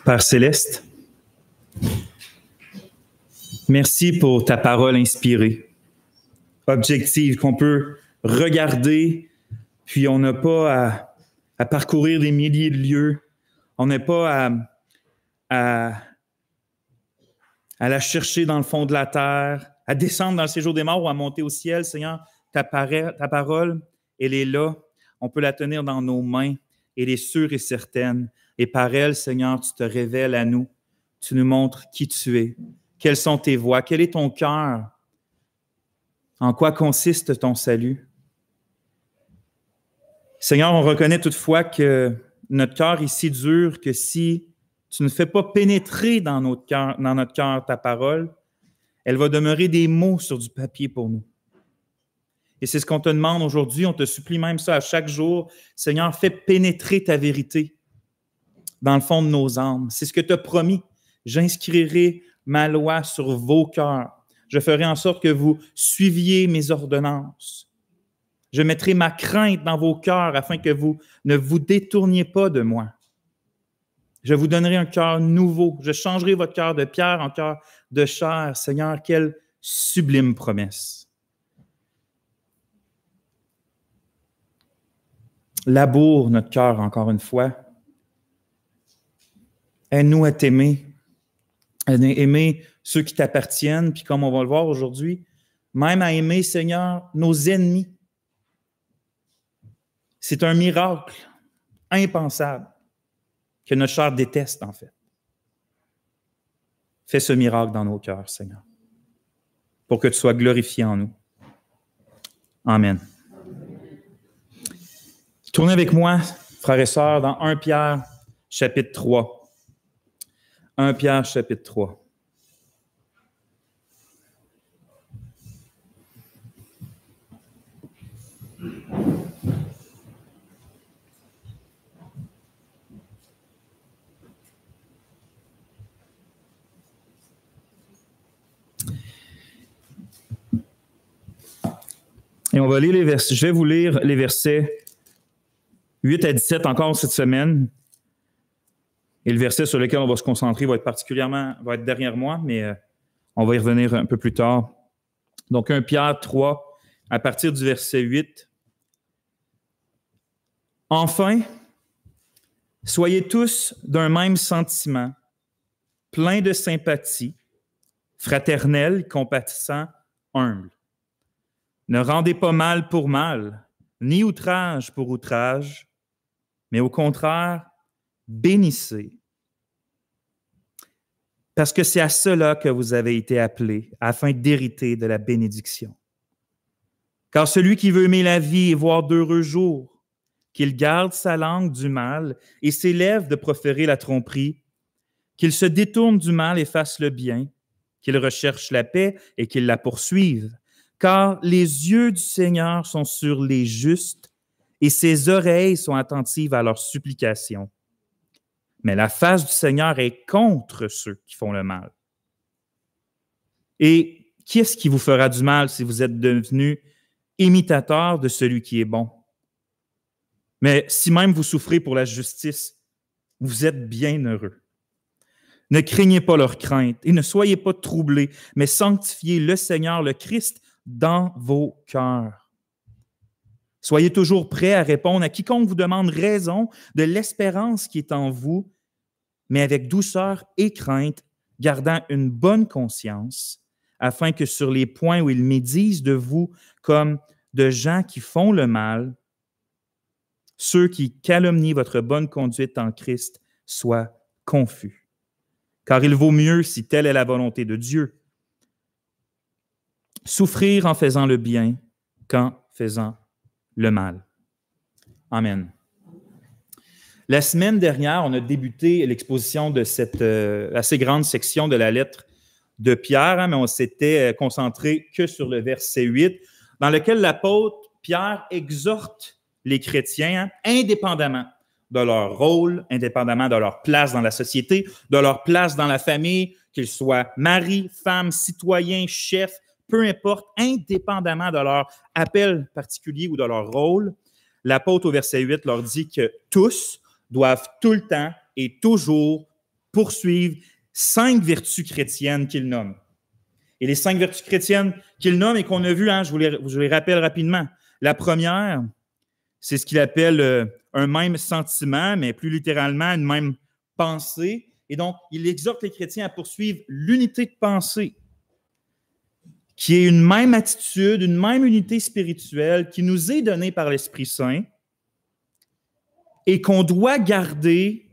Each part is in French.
Père Céleste, merci pour ta parole inspirée, objective, qu'on peut regarder, puis on n'a pas à parcourir des milliers de lieux, on n'a pas à la chercher dans le fond de la terre, à descendre dans le séjour des morts ou à monter au ciel. Seigneur, ta parole, elle est là, on peut la tenir dans nos mains, elle est sûre et certaine. Et par elle, Seigneur, tu te révèles à nous. Tu nous montres qui tu es, quelles sont tes voies, quel est ton cœur, en quoi consiste ton salut. Seigneur, on reconnaît toutefois que notre cœur est si dur que si tu ne fais pas pénétrer dans notre cœur ta parole, elle va demeurer des mots sur du papier pour nous. Et c'est ce qu'on te demande aujourd'hui, on te supplie même ça à chaque jour. Seigneur, fais pénétrer ta vérité dans le fond de nos âmes. C'est ce que tu as promis. J'inscrirai ma loi sur vos cœurs. Je ferai en sorte que vous suiviez mes ordonnances. Je mettrai ma crainte dans vos cœurs afin que vous ne vous détourniez pas de moi. Je vous donnerai un cœur nouveau. Je changerai votre cœur de pierre en cœur de chair. Seigneur, quelle sublime promesse. Laboure notre cœur encore une fois. Aide-nous à t'aimer, à aimer ceux qui t'appartiennent, puis comme on va le voir aujourd'hui, même à aimer, Seigneur, nos ennemis. C'est un miracle impensable que notre chair déteste, en fait. Fais ce miracle dans nos cœurs, Seigneur, pour que tu sois glorifié en nous. Amen. Tournez avec moi, frères et sœurs, dans 1 Pierre, chapitre 3. 1 Pierre, chapitre 3. Et on va lire les versets. Je vais vous lire les versets 8 à 17 encore cette semaine. Et le verset sur lequel on va se concentrer va être derrière moi, mais on va y revenir un peu plus tard. Donc, 1 Pierre 3, à partir du verset 8. Enfin, soyez tous d'un même sentiment, pleins de sympathie, fraternels, compatissants, humbles. Ne rendez pas mal pour mal, ni outrage pour outrage, mais au contraire, bénissez. Parce que c'est à cela que vous avez été appelés, afin d'hériter de la bénédiction. Car celui qui veut aimer la vie et voir d'heureux jours, qu'il garde sa langue du mal et s'élève de proférer la tromperie, qu'il se détourne du mal et fasse le bien, qu'il recherche la paix et qu'il la poursuive. Car les yeux du Seigneur sont sur les justes et ses oreilles sont attentives à leurs supplications. Mais la face du Seigneur est contre ceux qui font le mal. Et qui est-ce qui vous fera du mal si vous êtes devenus imitateurs de celui qui est bon? Mais si même vous souffrez pour la justice, vous êtes bien heureux. Ne craignez pas leur crainte et ne soyez pas troublés, mais sanctifiez le Seigneur, le Christ, dans vos cœurs. Soyez toujours prêts à répondre à quiconque vous demande raison de l'espérance qui est en vous, mais avec douceur et crainte, gardant une bonne conscience, afin que sur les points où ils médisent de vous comme de gens qui font le mal, ceux qui calomnient votre bonne conduite en Christ soient confus. Car il vaut mieux, si telle est la volonté de Dieu, souffrir en faisant le bien qu'en faisant le mal. Amen. La semaine dernière, on a débuté l'exposition de cette assez grande section de la lettre de Pierre, mais on s'était concentré que sur le verset 8, dans lequel l'apôtre Pierre exhorte les chrétiens, indépendamment de leur rôle, indépendamment de leur place dans la société, de leur place dans la famille, qu'ils soient mari, femme, citoyen, chef, peu importe, indépendamment de leur appel particulier ou de leur rôle, l'apôtre au verset 8 leur dit que tous doivent tout le temps et toujours poursuivre 5 vertus chrétiennes qu'il nomme. Et les 5 vertus chrétiennes qu'il nomme et qu'on a vues, je vous les rappelle rapidement. La première, c'est ce qu'il appelle un même sentiment, mais plus littéralement, une même pensée. Et donc, il exhorte les chrétiens à poursuivre l'unité de pensée, qui est une même attitude, une même unité spirituelle qui nous est donnée par l'Esprit Saint et qu'on doit garder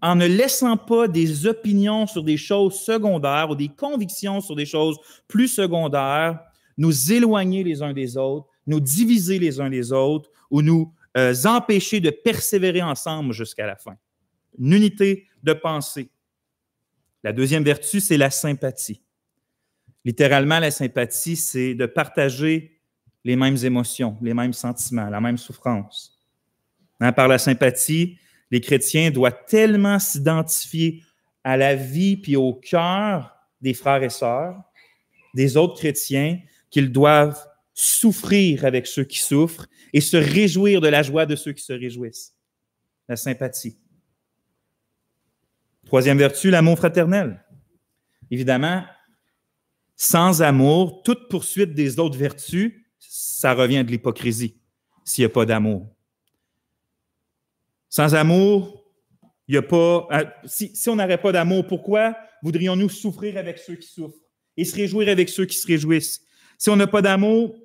en ne laissant pas des opinions sur des choses secondaires ou des convictions sur des choses plus secondaires nous éloigner les uns des autres, nous diviser les uns des autres ou nous empêcher de persévérer ensemble jusqu'à la fin. Une unité de pensée. La deuxième vertu, c'est la sympathie. Littéralement, la sympathie, c'est de partager les mêmes émotions, les mêmes sentiments, la même souffrance. Par la sympathie, les chrétiens doivent tellement s'identifier à la vie puis au cœur des frères et sœurs, des autres chrétiens, qu'ils doivent souffrir avec ceux qui souffrent et se réjouir de la joie de ceux qui se réjouissent. La sympathie. Troisième vertu, l'amour fraternel. Évidemment, sans amour, toute poursuite des autres vertus, ça revient de l'hypocrisie, s'il n'y a pas d'amour. Sans amour, il n'y a pas... Si on n'aurait pas d'amour, pourquoi voudrions-nous souffrir avec ceux qui souffrent et se réjouir avec ceux qui se réjouissent? Si on n'a pas d'amour,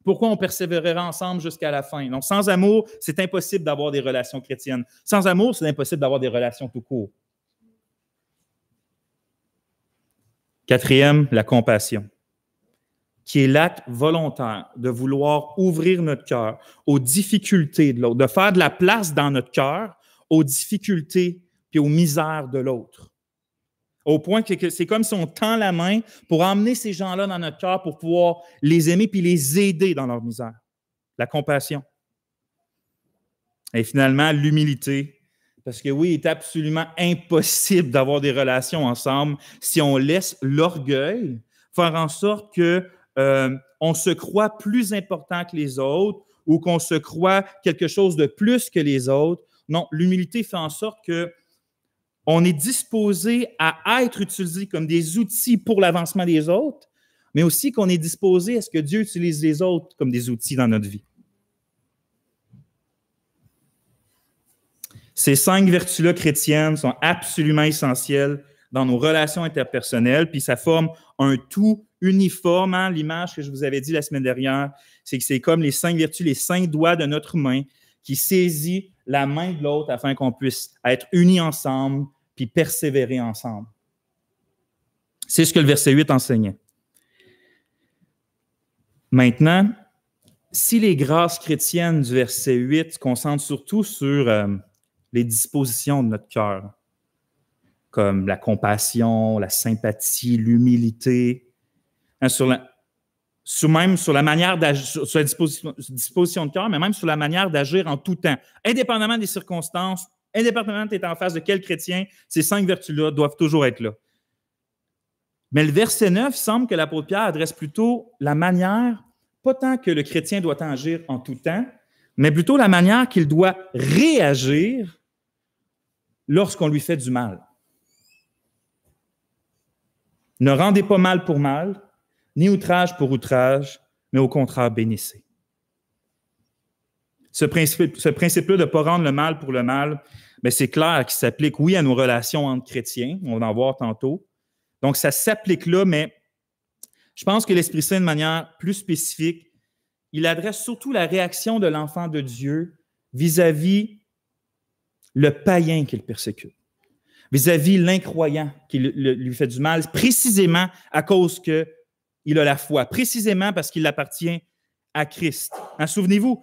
pourquoi on persévérera ensemble jusqu'à la fin? Donc, sans amour, c'est impossible d'avoir des relations chrétiennes. Sans amour, c'est impossible d'avoir des relations tout court. Quatrième, la compassion, qui est l'acte volontaire de vouloir ouvrir notre cœur aux difficultés de l'autre, de faire de la place dans notre cœur aux difficultés et aux misères de l'autre. Au point que c'est comme si on tend la main pour emmener ces gens-là dans notre cœur pour pouvoir les aimer puis les aider dans leur misère. La compassion. Et finalement, l'humilité. Parce que oui, il est absolument impossible d'avoir des relations ensemble si on laisse l'orgueil faire en sorte qu'on se croit plus important que les autres ou qu'on se croit quelque chose de plus que les autres. Non, l'humilité fait en sorte qu'on est disposé à être utilisé comme des outils pour l'avancement des autres, mais aussi qu'on est disposé à ce que Dieu utilise les autres comme des outils dans notre vie. Ces 5 vertus-là chrétiennes sont absolument essentielles dans nos relations interpersonnelles, puis ça forme un tout uniforme. L'image que je vous avais dit la semaine dernière, c'est que c'est comme les 5 vertus, les 5 doigts de notre main qui saisit la main de l'autre afin qu'on puisse être unis ensemble puis persévérer ensemble. C'est ce que le verset 8 enseignait. Maintenant, si les grâces chrétiennes du verset 8 se concentrent surtout sur les dispositions de notre cœur, comme la compassion, la sympathie, l'humilité, sur la manière d'agir, sur la disposition de cœur, mais même sur la manière d'agir en tout temps, indépendamment des circonstances, indépendamment de tu es en face de quel chrétien, ces 5 vertus-là doivent toujours être là. Mais le verset 9 semble que l'apôtre Pierre adresse plutôt la manière, pas tant que le chrétien doit agir en tout temps, mais plutôt la manière qu'il doit réagir lorsqu'on lui fait du mal. Ne rendez pas mal pour mal, ni outrage pour outrage, mais au contraire, bénissez. Ce principe-là de ne pas rendre le mal pour le mal, mais c'est clair qu'il s'applique, oui, à nos relations entre chrétiens, on va en voir tantôt. Donc, ça s'applique là, mais je pense que l'Esprit Saint, de manière plus spécifique, il adresse surtout la réaction de l'enfant de Dieu vis-à-vis le païen qu'il persécute, vis-à-vis l'incroyant qui lui fait du mal, précisément à cause qu'il a la foi, précisément parce qu'il appartient à Christ. Souvenez-vous,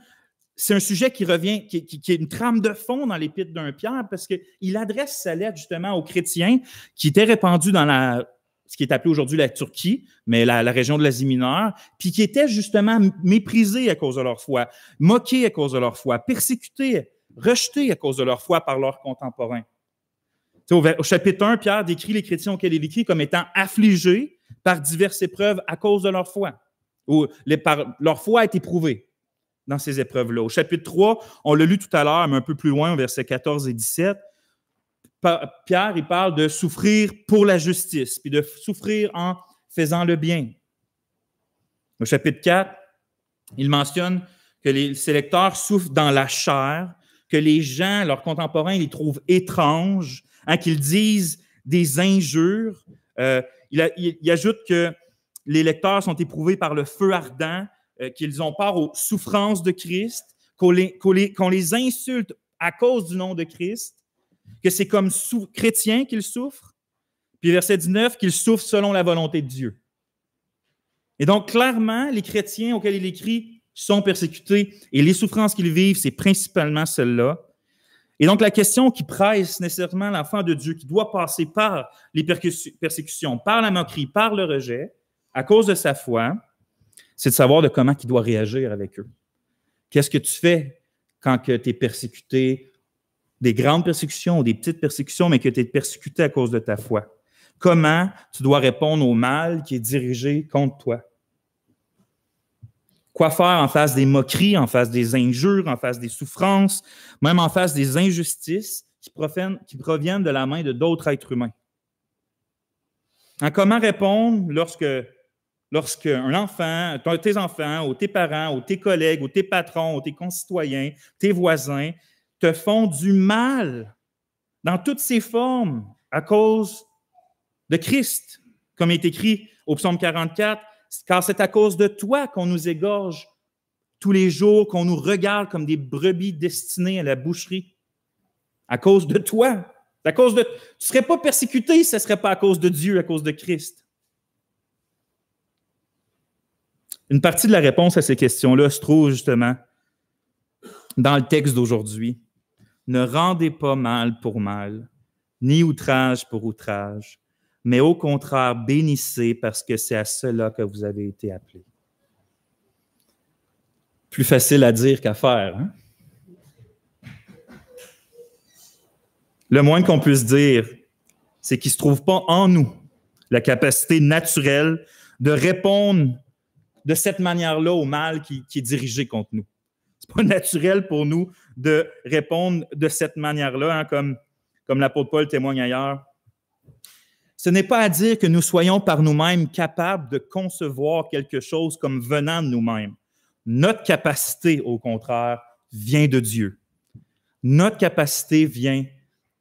c'est un sujet qui revient, qui est une trame de fond dans l'épître d'un Pierre, parce qu'il adresse sa lettre justement aux chrétiens qui étaient répandus dans ce qui est appelé aujourd'hui la Turquie, mais la région de l'Asie mineure, puis qui étaient justement méprisés à cause de leur foi, moqués à cause de leur foi, persécutés, rejetés à cause de leur foi par leurs contemporains. Au chapitre 1, Pierre décrit les chrétiens auxquels il écrit comme étant affligés par diverses épreuves à cause de leur foi. Leur foi a été prouvée dans ces épreuves-là. Au chapitre 3, on l'a lu tout à l'heure, mais un peu plus loin, au versets 14 et 17, Pierre, il parle de souffrir pour la justice, puis de souffrir en faisant le bien. Au chapitre 4, il mentionne que ses lecteurs souffrent dans la chair, que les gens, leurs contemporains, les trouvent étranges, qu'ils disent des injures. Il ajoute que les lecteurs sont éprouvés par le feu ardent, qu'ils ont peur aux souffrances de Christ, qu'on les insulte à cause du nom de Christ, que c'est comme chrétiens qu'ils souffrent. Puis verset 19, qu'ils souffrent selon la volonté de Dieu. Et donc, clairement, les chrétiens auxquels il écrit sont persécutés et les souffrances qu'ils vivent, c'est principalement celles-là. Et donc, la question qui presse nécessairement l'enfant de Dieu, qui doit passer par les persécutions, par la moquerie, par le rejet, à cause de sa foi, c'est de savoir de comment il doit réagir avec eux. Qu'est-ce que tu fais quand tu es persécuté, des grandes persécutions ou des petites persécutions, mais que tu es persécuté à cause de ta foi? Comment tu dois répondre au mal qui est dirigé contre toi? Quoi faire en face des moqueries, en face des injures, en face des souffrances, même en face des injustices qui proviennent de la main de d'autres êtres humains? Comment répondre lorsqu'un enfant, tes enfants, ou tes parents, ou tes collègues, ou tes patrons, ou tes concitoyens, tes voisins, te font du mal dans toutes ses formes à cause de Christ, comme il est écrit au psaume 44, car c'est à cause de toi qu'on nous égorge tous les jours, qu'on nous regarde comme des brebis destinées à la boucherie. À cause de toi. Tu ne serais pas persécuté si ce ne serait pas à cause de Dieu, à cause de Christ. Une partie de la réponse à ces questions-là se trouve justement dans le texte d'aujourd'hui. Ne rendez pas mal pour mal, ni outrage pour outrage, mais au contraire, bénissez parce que c'est à cela que vous avez été appelés. Plus facile à dire qu'à faire, hein? Le moins qu'on puisse dire, c'est qu'il ne se trouve pas en nous la capacité naturelle de répondre de cette manière-là au mal qui est dirigé contre nous. Ce n'est pas naturel pour nous de répondre de cette manière-là, hein, comme l'apôtre Paul témoigne ailleurs. Ce n'est pas à dire que nous soyons par nous-mêmes capables de concevoir quelque chose comme venant de nous-mêmes. Notre capacité, au contraire, vient de Dieu. Notre capacité vient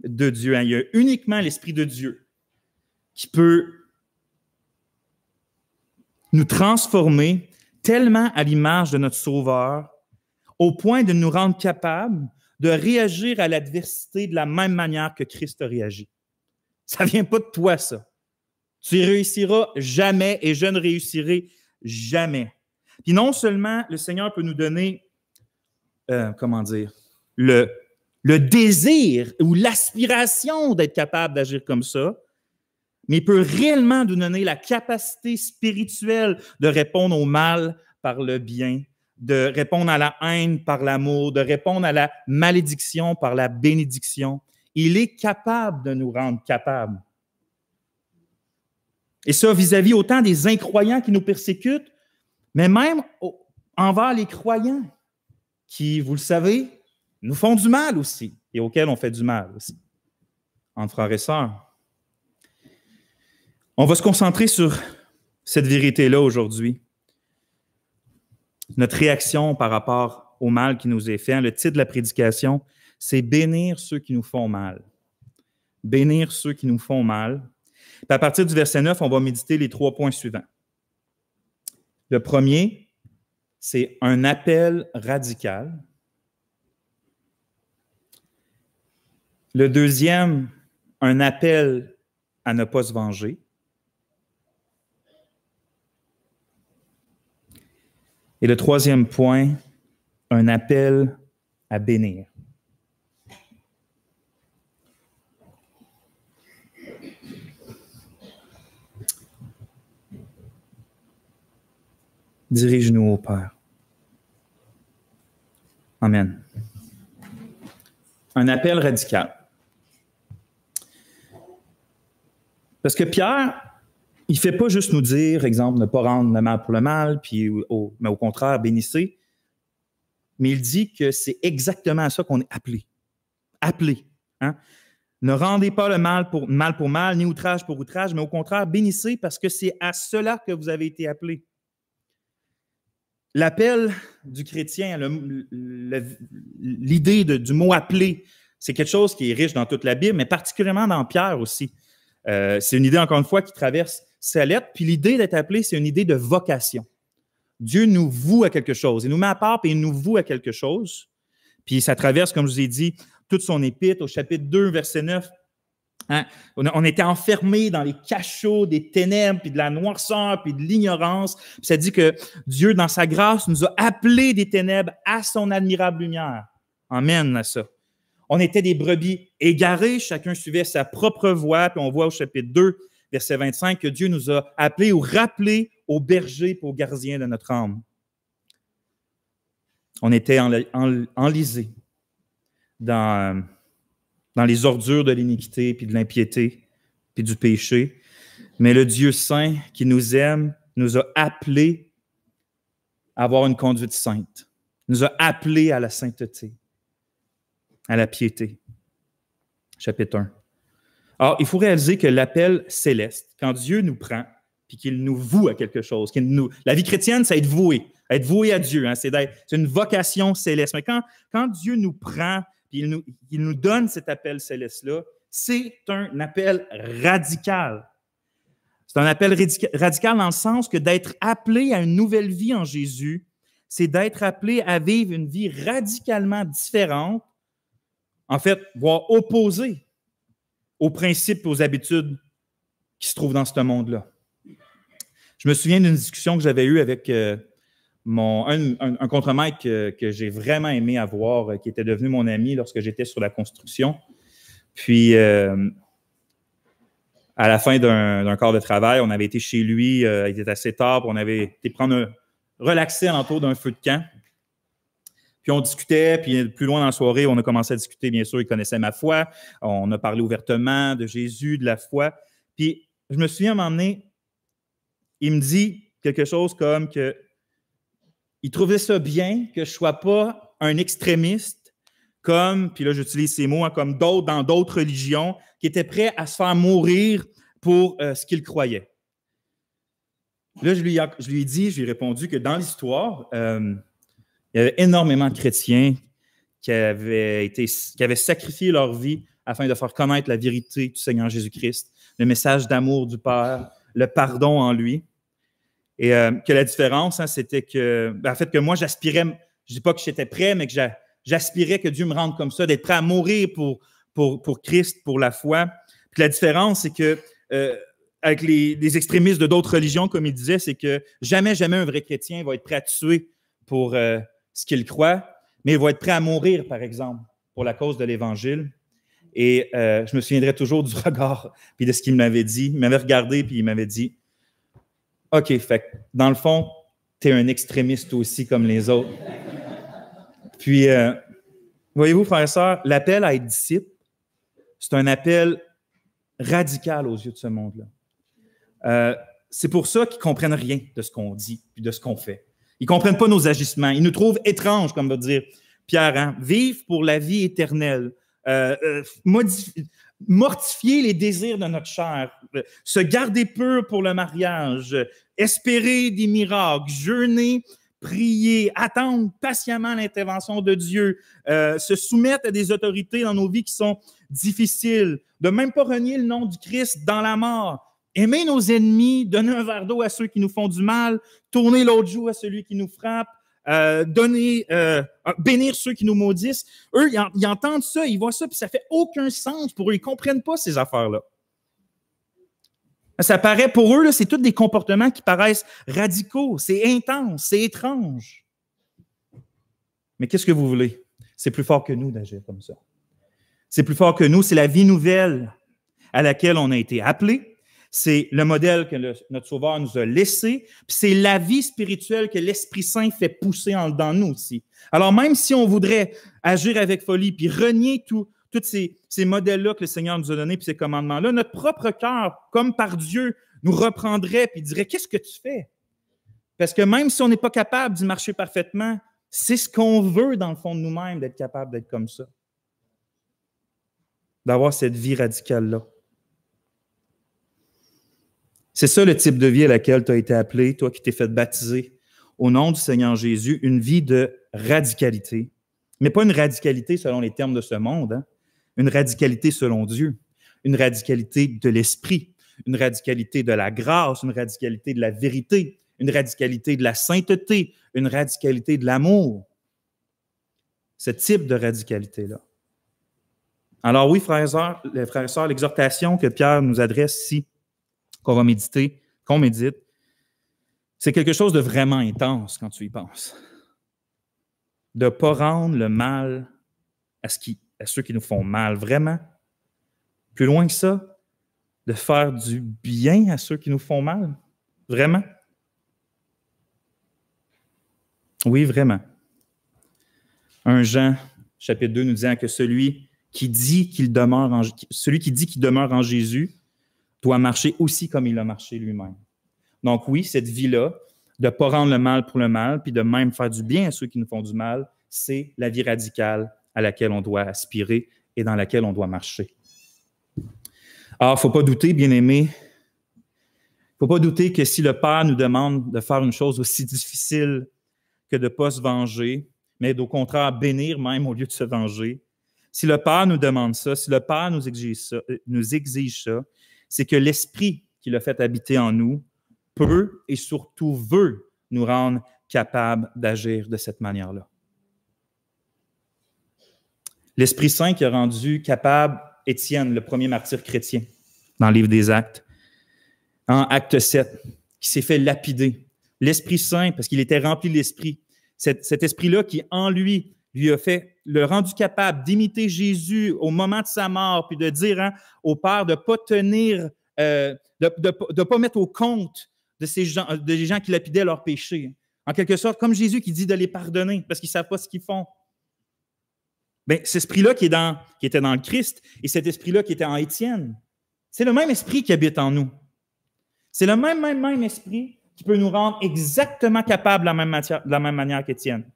de Dieu. Il y a uniquement l'Esprit de Dieu qui peut nous transformer tellement à l'image de notre Sauveur, au point de nous rendre capables de réagir à l'adversité de la même manière que Christ a réagi. Ça ne vient pas de toi, ça. Tu ne réussiras jamais et je ne réussirai jamais. Puis non seulement le Seigneur peut nous donner, le désir ou l'aspiration d'être capable d'agir comme ça, mais il peut réellement nous donner la capacité spirituelle de répondre au mal par le bien, de répondre à la haine par l'amour, de répondre à la malédiction par la bénédiction. Il est capable de nous rendre capables. Et ça, vis-à-vis autant des incroyants qui nous persécutent, mais même envers les croyants qui, vous le savez, nous font du mal aussi et auxquels on fait du mal aussi, entre frères et sœurs. On va se concentrer sur cette vérité-là aujourd'hui. Notre réaction par rapport au mal qui nous est fait. Le titre de la prédication, c'est « Bénir ceux qui nous font mal ». Bénir ceux qui nous font mal. Puis à partir du verset 9, on va méditer les 3 points suivants. Le premier, c'est un appel radical. Le deuxième, un appel à ne pas se venger. Et le troisième point, un appel à bénir. Dirige-nous au Père. Amen. Un appel radical. Parce que Pierre, il ne fait pas juste nous dire, exemple, ne pas rendre le mal pour le mal, mais au contraire, bénissez. Mais il dit que c'est exactement à ça qu'on est appelé. Appelé. Hein? Ne rendez pas le mal pour mal, ni outrage pour outrage, mais au contraire, bénissez parce que c'est à cela que vous avez été appelés. L'appel du chrétien, l'idée du mot « appeler », c'est quelque chose qui est riche dans toute la Bible, mais particulièrement dans Pierre aussi. C'est une idée, encore une fois, qui traverse sa lettre. Puis l'idée d'être appelé, c'est une idée de vocation. Dieu nous voue à quelque chose. Il nous met à part et il nous voue à quelque chose. Puis ça traverse, comme je vous ai dit, toute son épître. Au chapitre 2, verset 9, hein, on était enfermés dans les cachots des ténèbres, puis de la noirceur, puis de l'ignorance. Puis ça dit que Dieu, dans sa grâce, nous a appelés des ténèbres à son admirable lumière. Amen à ça. On était des brebis égarées, chacun suivait sa propre voie, puis on voit au chapitre 2, verset 25, que Dieu nous a appelés ou rappelés aux bergers et aux gardiens de notre âme. On était enlisés dans les ordures de l'iniquité, puis de l'impiété, puis du péché. Mais le Dieu saint qui nous aime nous a appelés à avoir une conduite sainte, nous a appelés à la sainteté, à la piété. Chapitre 1. Alors, il faut réaliser que l'appel céleste, quand Dieu nous prend, puis qu'il nous voue à quelque chose, la vie chrétienne, c'est être voué à Dieu, hein, c'est une vocation céleste. Mais quand Dieu nous prend, puis il nous donne cet appel céleste-là, c'est un appel radical. C'est un appel radical dans le sens que d'être appelé à une nouvelle vie en Jésus, c'est d'être appelé à vivre une vie radicalement différente, en fait, voire opposée aux principes et aux habitudes qui se trouvent dans ce monde-là. Je me souviens d'une discussion que j'avais eue avec un contremaître que j'ai vraiment aimé avoir, qui était devenu mon ami lorsque j'étais sur la construction. Puis, à la fin d'un quart de travail, on avait été chez lui, il était assez tard, puis on avait été relaxer alentour d'un feu de camp. Puis on discutait, puis plus loin dans la soirée, on a commencé à discuter, bien sûr, il connaissait ma foi, on a parlé ouvertement de Jésus, de la foi. Puis je me souviens, à un moment donné, il me dit quelque chose comme que il trouvait ça bien que je ne sois pas un extrémiste, comme, puis là j'utilise ces mots, hein, comme d'autres dans d'autres religions, qui étaient prêts à se faire mourir pour ce qu'ils croyaient. Là, je lui ai répondu que dans l'histoire, il y avait énormément de chrétiens qui avaient sacrifié leur vie afin de faire connaître la vérité du Seigneur Jésus-Christ, le message d'amour du Père, le pardon en lui. Et que la différence, hein, c'était que, en fait, que moi, j'aspirais, je ne dis pas que j'étais prêt, mais que j'aspirais que Dieu me rende comme ça, d'être prêt à mourir pour Christ, pour la foi. Puis la différence, c'est que avec les extrémistes de d'autres religions, comme il disait, c'est que jamais un vrai chrétien va être prêt à tuer pour ce qu'il croit, mais il va être prêt à mourir, par exemple, pour la cause de l'Évangile. Et je me souviendrai toujours du regard puis de ce qu'il m'avait dit. Il m'avait regardé puis il m'avait dit « OK, fait dans le fond, tu es un extrémiste aussi comme les autres. » Puis, voyez-vous, frères et sœurs, l'appel à être disciple, c'est un appel radical aux yeux de ce monde-là. C'est pour ça qu'ils ne comprennent rien de ce qu'on dit et de ce qu'on fait. Ils ne comprennent pas nos agissements. Ils nous trouvent étranges, comme va dire Pierre. Hein? Vivre pour la vie éternelle. Mortifier les désirs de notre chair. Se garder pur pour le mariage. Espérer des miracles. Jeûner, prier. Attendre patiemment l'intervention de Dieu. Se soumettre à des autorités dans nos vies qui sont difficiles. De même pas renier le nom du Christ dans la mort. Aimer nos ennemis, donner un verre d'eau à ceux qui nous font du mal, tourner l'autre joue à celui qui nous frappe, bénir ceux qui nous maudissent. Eux, ils entendent ça, ils voient ça, puis ça fait aucun sens pour eux. Ils ne comprennent pas ces affaires-là. Ça paraît pour eux, là, c'est tous des comportements qui paraissent radicaux, c'est intense, c'est étrange. Mais qu'est-ce que vous voulez? C'est plus fort que nous d'agir comme ça. C'est plus fort que nous, c'est la vie nouvelle à laquelle on a été appelés. C'est le modèle que notre Sauveur nous a laissé, puis c'est la vie spirituelle que l'Esprit Saint fait pousser en dedans de nous aussi. Alors même si on voudrait agir avec folie, puis renier tous ces modèles-là que le Seigneur nous a donnés, puis ces commandements-là, notre propre cœur, comme par Dieu, nous reprendrait puis dirait « Qu'est-ce que tu fais? » Parce que même si on n'est pas capable d'y marcher parfaitement, c'est ce qu'on veut dans le fond de nous-mêmes, d'être capable d'être comme ça. d'avoir cette vie radicale-là. C'est ça le type de vie à laquelle tu as été appelé, toi qui t'es fait baptiser au nom du Seigneur Jésus, une vie de radicalité. Mais pas une radicalité selon les termes de ce monde, hein? Une radicalité selon Dieu, une radicalité de l'esprit, une radicalité de la grâce, une radicalité de la vérité, une radicalité de la sainteté, une radicalité de l'amour. Ce type de radicalité-là. Alors oui, frères et sœurs, l'exhortation que Pierre nous adresse ici, qu'on va méditer, qu'on médite, c'est quelque chose de vraiment intense quand tu y penses. De ne pas rendre le mal à ceux qui nous font mal, vraiment. Plus loin que ça, de faire du bien à ceux qui nous font mal, vraiment. Oui, vraiment. 1 Jean, chapitre 2, nous disant que celui qui dit qu'il demeure en Jésus doit marcher aussi comme il a marché lui-même. Donc oui, cette vie-là, de ne pas rendre le mal pour le mal, puis de même faire du bien à ceux qui nous font du mal, c'est la vie radicale à laquelle on doit aspirer et dans laquelle on doit marcher. Alors, il ne faut pas douter, bien-aimés, il ne faut pas douter que si le Père nous demande de faire une chose aussi difficile que de ne pas se venger, mais au contraire bénir même au lieu de se venger, si le Père nous demande ça, si le Père nous exige ça, c'est que l'Esprit qui l'a fait habiter en nous peut et surtout veut nous rendre capables d'agir de cette manière-là. L'Esprit Saint qui a rendu capable Étienne, le premier martyr chrétien, dans le livre des Actes, en Acte 7, qui s'est fait lapider. L'Esprit Saint, parce qu'il était rempli de l'Esprit, cet esprit-là qui, en lui a fait le rendu capable d'imiter Jésus au moment de sa mort, puis de dire au Père de ne pas tenir, de pas mettre au compte des gens qui lapidaient leurs péchés. En quelque sorte, comme Jésus qui dit de les pardonner, parce qu'ils ne savent pas ce qu'ils font. Bien, cet esprit-là qui était dans le Christ et cet esprit-là qui était en Étienne, c'est le même esprit qui habite en nous. C'est le même esprit qui peut nous rendre exactement capables de la même manière qu'Étienne.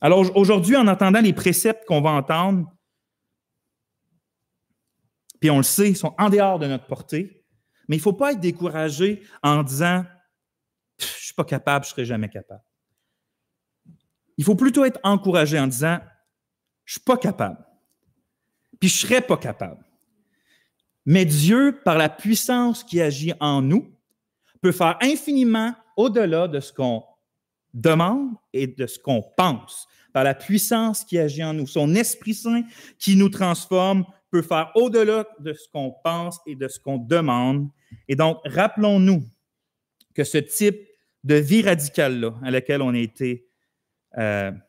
Alors aujourd'hui, en entendant les préceptes qu'on va entendre, puis on le sait, ils sont en dehors de notre portée, mais il ne faut pas être découragé en disant « je ne suis pas capable, je ne serai jamais capable ». Il faut plutôt être encouragé en disant « je ne suis pas capable, puis je ne serai pas capable ». Mais Dieu, par la puissance qui agit en nous, peut faire infiniment au-delà de ce qu'on demande et de ce qu'on pense. Par la puissance qui agit en nous, son Esprit Saint qui nous transforme peut faire au-delà de ce qu'on pense et de ce qu'on demande. Et donc, rappelons-nous que ce type de vie radicale-là à laquelle on a été, qu'on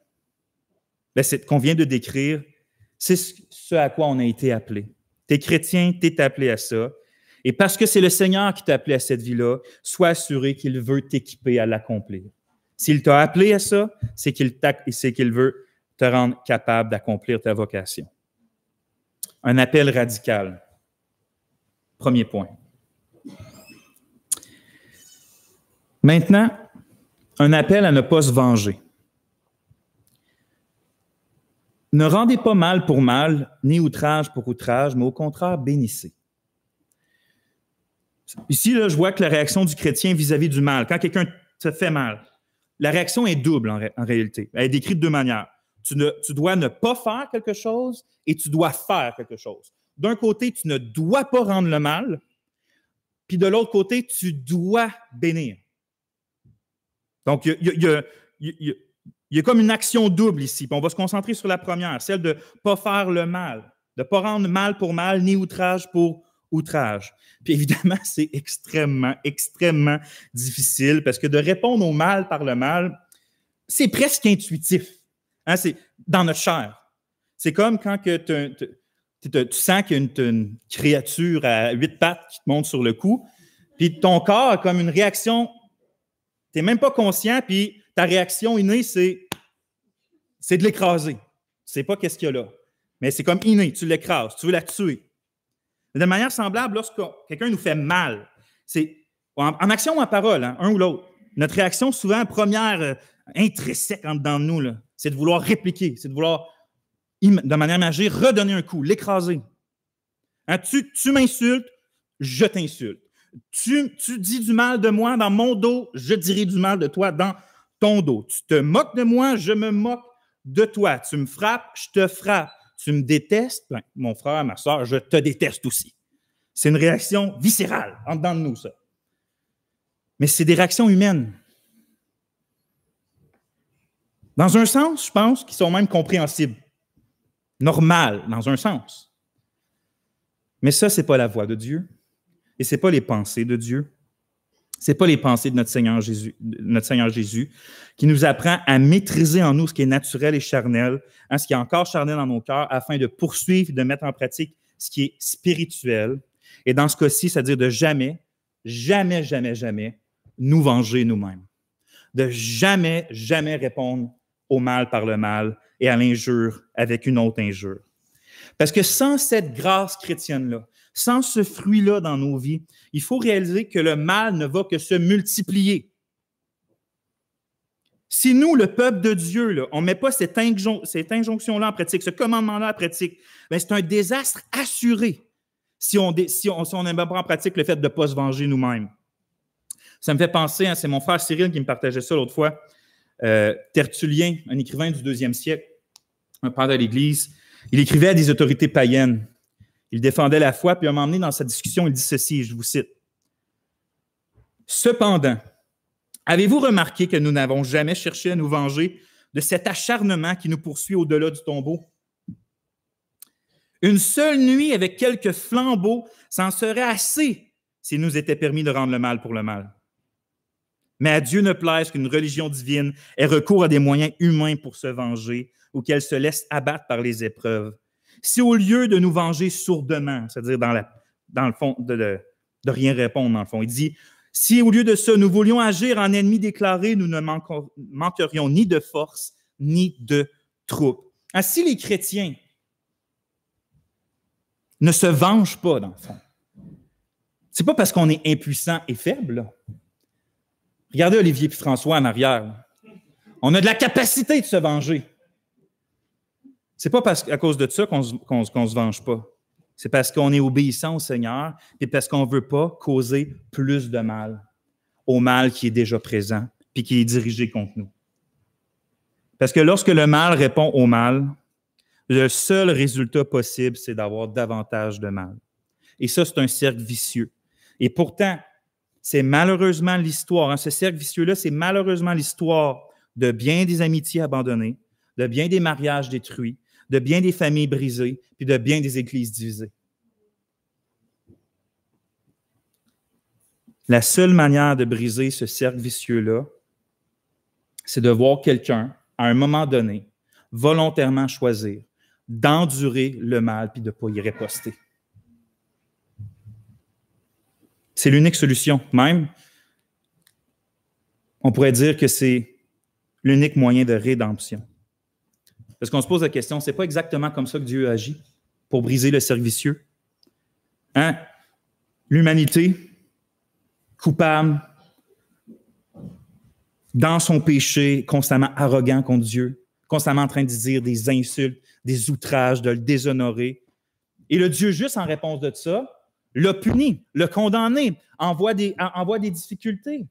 vient de décrire, c'est ce à quoi on a été appelé. Tu es chrétien, tu es appelé à ça. Et parce que c'est le Seigneur qui t'a appelé à cette vie-là, sois assuré qu'il veut t'équiper à l'accomplir. S'il t'a appelé à ça, c'est qu'il veut te rendre capable d'accomplir ta vocation. Un appel radical. Premier point. Maintenant, un appel à ne pas se venger. Ne rendez pas mal pour mal, ni outrage pour outrage, mais au contraire, bénissez. Ici, là, je vois que la réaction du chrétien vis-à-vis du mal, quand quelqu'un te fait mal, la réaction est double en réalité. Elle est décrite de deux manières. Tu dois ne pas faire quelque chose et tu dois faire quelque chose. D'un côté, tu ne dois pas rendre le mal, puis de l'autre côté, tu dois bénir. Donc, il y a comme une action double ici. Puis on va se concentrer sur la première, celle de ne pas faire le mal, de ne pas rendre mal pour mal, ni outrage pour outrage. Puis évidemment, c'est extrêmement, extrêmement difficile parce que de répondre au mal par le mal, c'est presque intuitif. Hein? C'est dans notre chair. C'est comme quand que tu sens qu'il y a une créature à 8 pattes qui te monte sur le cou, puis ton corps a comme une réaction, tu n'es même pas conscient, puis ta réaction innée, c'est de l'écraser. Tu ne sais pas qu'est-ce qu'il y a là. Mais c'est comme inné, tu l'écrases, tu veux la tuer. De manière semblable, lorsque quelqu'un nous fait mal, c'est en action ou en parole, hein, un ou l'autre. Notre réaction, souvent, première, intrinsèque en dedans de nous, là, c'est de vouloir répliquer, c'est de vouloir de manière magique, redonner un coup, l'écraser. Hein, tu m'insultes, je t'insulte. Tu dis du mal de moi dans mon dos, je dirai du mal de toi dans ton dos. Tu te moques de moi, je me moque de toi. Tu me frappes, je te frappe. Tu me détestes, ben, mon frère, ma soeur, je te déteste aussi. C'est une réaction viscérale, en dedans de nous, ça. Mais c'est des réactions humaines. Dans un sens, je pense qu'ils sont même compréhensibles. Normal, dans un sens. Mais ça, ce n'est pas la voix de Dieu. Et ce n'est pas les pensées de Dieu. Ce n'est pas les pensées de notre Seigneur Jésus qui nous apprend à maîtriser en nous ce qui est naturel et charnel, hein, ce qui est encore charnel dans nos cœurs, afin de poursuivre et de mettre en pratique ce qui est spirituel. Et dans ce cas-ci, c'est-à-dire de jamais nous venger nous-mêmes. De jamais répondre au mal par le mal et à l'injure avec une autre injure. Parce que sans cette grâce chrétienne-là, sans ce fruit-là dans nos vies, il faut réaliser que le mal ne va que se multiplier. Si nous, le peuple de Dieu, là, on ne met pas cette injonction-là en pratique, ce commandement-là en pratique, bien, c'est un désastre assuré si on ne met pas en pratique le fait de ne pas se venger nous-mêmes. Ça me fait penser, hein, c'est mon frère Cyril qui me partageait ça l'autre fois, Tertullien, un écrivain du 2e siècle, un père de l'Église, il écrivait à des autorités païennes. Il défendait la foi, puis à un moment donné, dans sa discussion, il dit ceci, je vous cite. « Cependant, avez-vous remarqué que nous n'avons jamais cherché à nous venger de cet acharnement qui nous poursuit au-delà du tombeau? Une seule nuit avec quelques flambeaux, ça en serait assez s'il nous était permis de rendre le mal pour le mal. Mais à Dieu ne plaise qu'une religion divine ait recours à des moyens humains pour se venger ou qu'elle se laisse abattre par les épreuves. Si au lieu de nous venger sourdement, c'est-à-dire dans le fond, de rien répondre, dans le fond, il dit, si au lieu de ça, nous voulions agir en ennemis déclarés, nous ne manquerions ni de force, ni de troupes. Ah, si les chrétiens ne se vengent pas, dans le fond, c'est pas parce qu'on est impuissant et faible, là. Regardez Olivier et François en arrière. On a de la capacité de se venger. C'est pas à cause de ça qu'on se venge pas. C'est parce qu'on est obéissant au Seigneur et parce qu'on ne veut pas causer plus de mal au mal qui est déjà présent puis qui est dirigé contre nous. Parce que lorsque le mal répond au mal, le seul résultat possible, c'est d'avoir davantage de mal. Et ça, c'est un cercle vicieux. Et pourtant, c'est malheureusement l'histoire, hein, ce cercle vicieux-là, c'est malheureusement l'histoire de bien des amitiés abandonnées, de bien des mariages détruits, de bien des familles brisées, puis de bien des églises divisées. La seule manière de briser ce cercle vicieux-là, c'est de voir quelqu'un, à un moment donné, volontairement choisir d'endurer le mal puis de ne pas y riposter. C'est l'unique solution. Même, on pourrait dire que c'est l'unique moyen de rédemption. Parce qu'on se pose la question, c'est pas exactement comme ça que Dieu agit pour briser le cercle vicieux. Hein? L'humanité, coupable, dans son péché, constamment arrogant contre Dieu, constamment en train de dire des insultes, des outrages, de le déshonorer. Et le Dieu juste, en réponse de ça, l'a puni, l'a condamné, envoie des difficultés.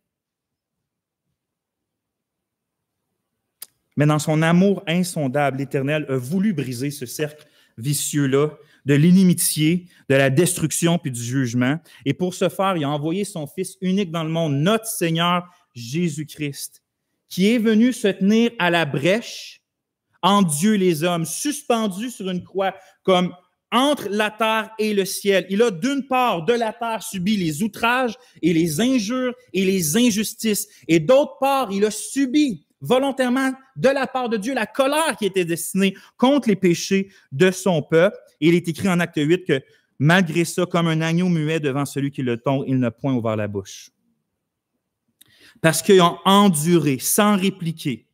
Mais dans son amour insondable, l'Éternel a voulu briser ce cercle vicieux-là de l'inimitié, de la destruction puis du jugement. Et pour ce faire, il a envoyé son Fils unique dans le monde, notre Seigneur Jésus-Christ, qui est venu se tenir à la brèche entre Dieu et les hommes, suspendu sur une croix comme entre la terre et le ciel. Il a d'une part de la terre subi les outrages et les injures et les injustices, et d'autre part, il a subi volontairement de la part de Dieu la colère qui était destinée contre les péchés de son peuple. Et il est écrit en Acte 8 que malgré ça, comme un agneau muet devant celui qui le tond, il n'a point ouvert la bouche. Parce qu'ils ont enduré sans répliquer,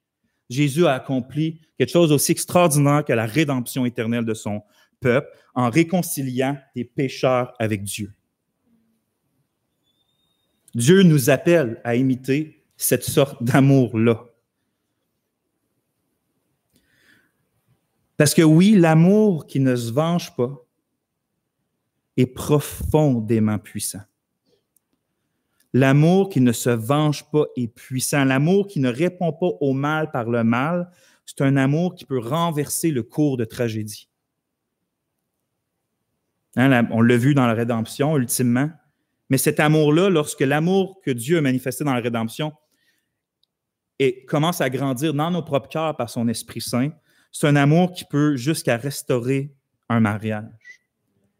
Jésus a accompli quelque chose d'aussi extraordinaire que la rédemption éternelle de son peuple en réconciliant les pécheurs avec Dieu. Dieu nous appelle à imiter cette sorte d'amour-là. Parce que oui, l'amour qui ne se venge pas est profondément puissant. L'amour qui ne se venge pas est puissant. L'amour qui ne répond pas au mal par le mal, c'est un amour qui peut renverser le cours de tragédie. Hein, on l'a vu dans la rédemption, ultimement. Mais cet amour-là, lorsque l'amour que Dieu a manifesté dans la rédemption commence à grandir dans nos propres cœurs par son Esprit Saint, c'est un amour qui peut jusqu'à restaurer un mariage,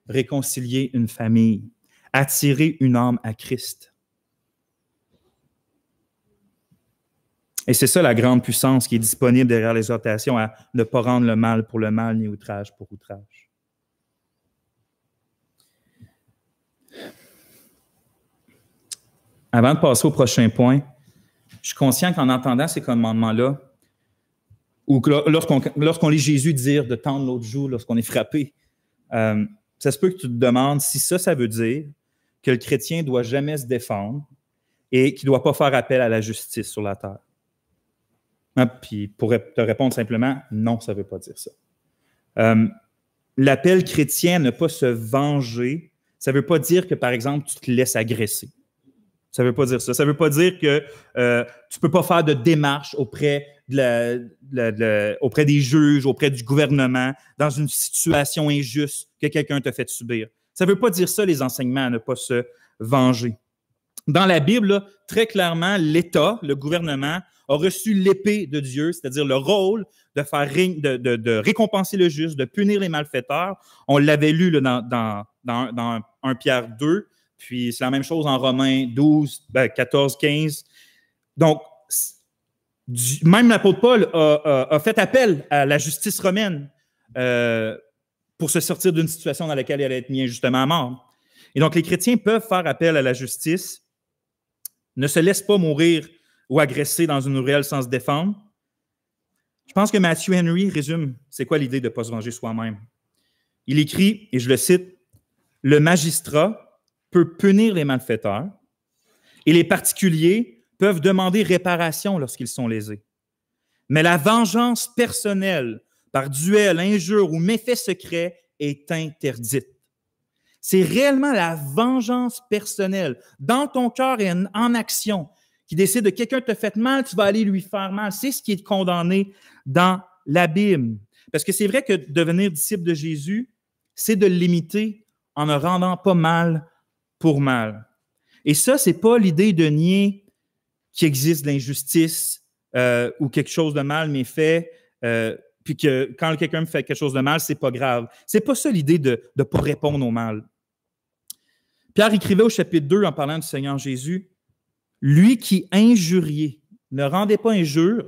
réconcilier une famille, attirer une âme à Christ. Et c'est ça la grande puissance qui est disponible derrière l'exhortation à ne pas rendre le mal pour le mal, ni outrage pour outrage. Avant de passer au prochain point, je suis conscient qu'en entendant ces commandements-là, ou lorsqu'on lit Jésus dire de tendre l'autre joue lorsqu'on est frappé, ça se peut que tu te demandes si ça veut dire que le chrétien ne doit jamais se défendre et qu'il ne doit pas faire appel à la justice sur la terre. Puis pour te répondre simplement, non, ça ne veut pas dire ça. L'appel chrétien à ne pas se venger, ça ne veut pas dire que, par exemple, tu te laisses agresser. Ça ne veut pas dire ça. Ça ne veut pas dire que tu ne peux pas faire de démarche auprès des juges, auprès du gouvernement, dans une situation injuste que quelqu'un t'a fait subir. Ça ne veut pas dire ça, les enseignements, à ne pas se venger. Dans la Bible, là, très clairement, l'État, le gouvernement, a reçu l'épée de Dieu, c'est-à-dire le rôle de récompenser le juste, de punir les malfaiteurs. On l'avait lu là, dans 1 Pierre 2, puis c'est la même chose en Romains 12, 14, 15. Donc, même l'apôtre Paul a fait appel à la justice romaine pour se sortir d'une situation dans laquelle il allait être mis injustement à mort. Et donc, les chrétiens peuvent faire appel à la justice, ne se laissent pas mourir ou agresser dans une ruelle sans se défendre. Je pense que Matthew Henry résume c'est quoi l'idée de ne pas se venger soi-même. Il écrit, et je le cite, « Le magistrat peut punir les malfaiteurs et les particuliers peuvent demander réparation lorsqu'ils sont lésés. Mais la vengeance personnelle par duel, injure ou méfait secret est interdite. » C'est réellement la vengeance personnelle, dans ton cœur et en action, qui décide de quelqu'un te fait mal, tu vas aller lui faire mal. C'est ce qui est condamné dans la Bible. Parce que c'est vrai que devenir disciple de Jésus, c'est de l'imiter en ne rendant pas mal pour mal. Et ça, c'est pas l'idée de nier qu'il existe de l'injustice ou quelque chose de mal m'est fait, puis que quand quelqu'un me fait quelque chose de mal, c'est pas grave. C'est pas ça l'idée de ne pas répondre au mal. Pierre écrivait au chapitre 2 en parlant du Seigneur Jésus, « Lui qui injuriait, ne rendait pas injure,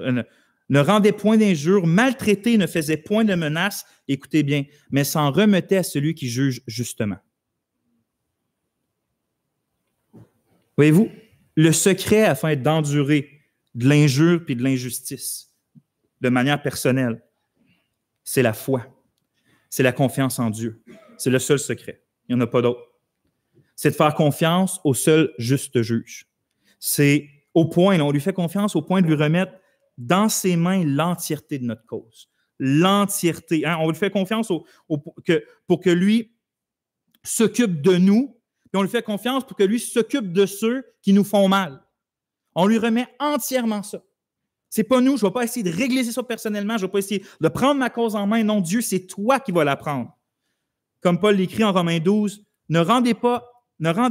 ne rendait point d'injure, maltraité, ne faisait point de menaces, écoutez bien, mais s'en remettait à celui qui juge justement. » Voyez-vous, le secret afin d'endurer de l'injure puis de l'injustice de manière personnelle, c'est la foi, c'est la confiance en Dieu. C'est le seul secret. Il n'y en a pas d'autre. C'est de faire confiance au seul juste juge. C'est au point, on lui fait confiance au point de lui remettre dans ses mains l'entièreté de notre cause. L'entièreté. Hein? On lui fait confiance pour que lui s'occupe de nous, puis on lui fait confiance pour que lui s'occupe de ceux qui nous font mal. On lui remet entièrement ça. C'est pas nous, je ne vais pas essayer de régler ça personnellement, je ne vais pas essayer de prendre ma cause en main. Non, Dieu, c'est toi qui vas la prendre. Comme Paul l'écrit en Romains 12, ne rendez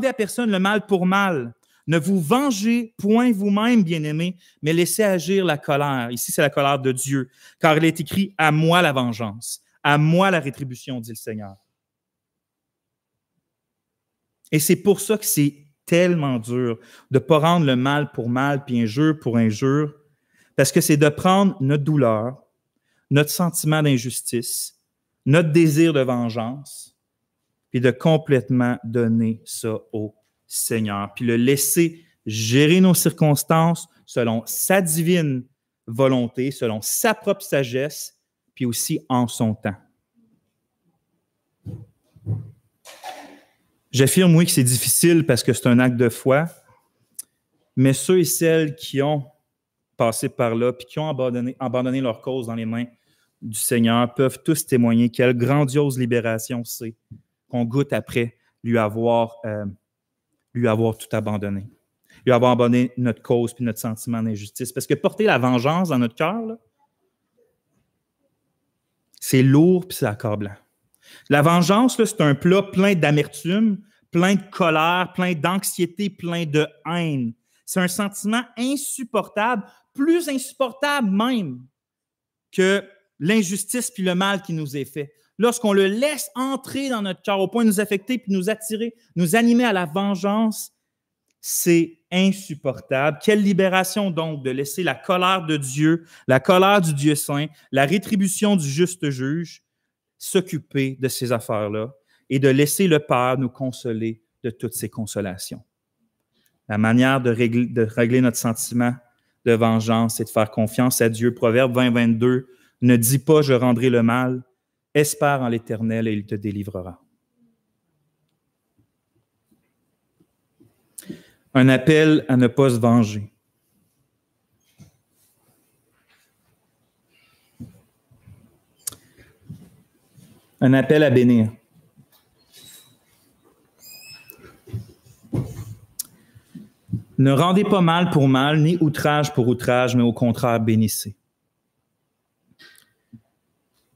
à personne le mal pour mal. Ne vous vengez point vous-même, bien-aimés, mais laissez agir la colère. Ici, c'est la colère de Dieu, car il est écrit « À moi la vengeance, à moi la rétribution, dit le Seigneur. » Et c'est pour ça que c'est tellement dur de ne pas rendre le mal pour mal, puis injure pour injure, parce que c'est de prendre notre douleur, notre sentiment d'injustice, notre désir de vengeance, puis de complètement donner ça au Seigneur, puis le laisser gérer nos circonstances selon sa divine volonté, selon sa propre sagesse, puis aussi en son temps. J'affirme, oui, que c'est difficile parce que c'est un acte de foi, mais ceux et celles qui ont passé par là, puis qui ont abandonné leur cause dans les mains du Seigneur peuvent tous témoigner quelle grandiose libération c'est qu'on goûte après lui avoir tout abandonné. Lui avoir abandonné notre cause puis notre sentiment d'injustice. Parce que porter la vengeance dans notre cœur, là, c'est lourd puis c'est accablant. La vengeance, là, c'est un plat plein d'amertume, plein de colère, plein d'anxiété, plein de haine. C'est un sentiment insupportable, plus insupportable même que l'injustice puis le mal qui nous est fait. Lorsqu'on le laisse entrer dans notre cœur au point de nous affecter puis nous attirer, nous animer à la vengeance, c'est insupportable. Quelle libération donc de laisser la colère de Dieu, la colère du Dieu saint, la rétribution du juste juge s'occuper de ces affaires-là et de laisser le Père nous consoler de toutes ces consolations. La manière de régler notre sentiment de vengeance, c'est de faire confiance à Dieu. Proverbe 20, 22, ne dis pas « je rendrai le mal », espère en l'Éternel et il te délivrera. Un appel à ne pas se venger. Un appel à bénir. Ne rendez pas mal pour mal, ni outrage pour outrage, mais au contraire, bénissez.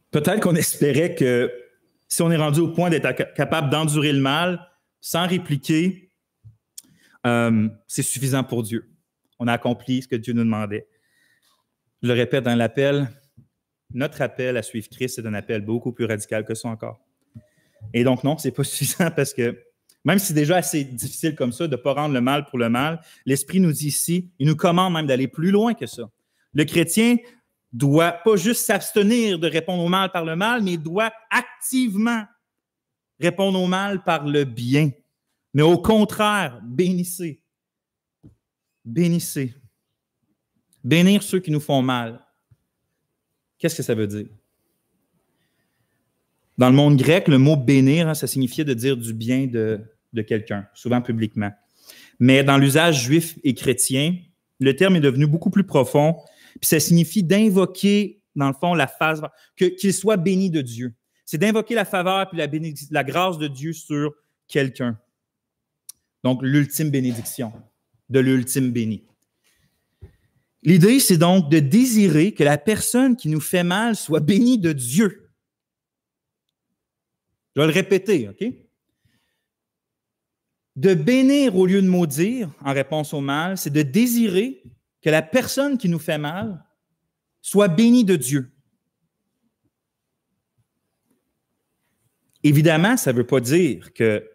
Peut-être qu'on espérait que si on est rendu au point d'être capable d'endurer le mal sans répliquer, c'est suffisant pour Dieu. On a accompli ce que Dieu nous demandait. Je le répète dans l'appel, notre appel à suivre Christ, c'est un appel beaucoup plus radical que ça encore. Et donc non, ce n'est pas suffisant parce que même si c'est déjà assez difficile comme ça de ne pas rendre le mal pour le mal, l'Esprit nous dit ici, il nous commande même d'aller plus loin que ça. Le chrétien doit pas juste s'abstenir de répondre au mal par le mal, mais il doit activement répondre au mal par le bien. Mais au contraire, bénissez. Bénissez. Bénir ceux qui nous font mal. Qu'est-ce que ça veut dire? Dans le monde grec, le mot « bénir », ça signifiait de dire du bien de quelqu'un, souvent publiquement. Mais dans l'usage juif et chrétien, le terme est devenu beaucoup plus profond, puis ça signifie d'invoquer, dans le fond, la faveur, qu'il soit béni de Dieu. C'est d'invoquer la faveur puis la grâce de Dieu sur quelqu'un. Donc, l'ultime bénédiction, de l'ultime béni. L'idée, c'est donc de désirer que la personne qui nous fait mal soit bénie de Dieu. Je vais le répéter, OK? De bénir au lieu de maudire en réponse au mal, c'est de désirer que la personne qui nous fait mal soit bénie de Dieu. Évidemment, ça ne veut pas dire que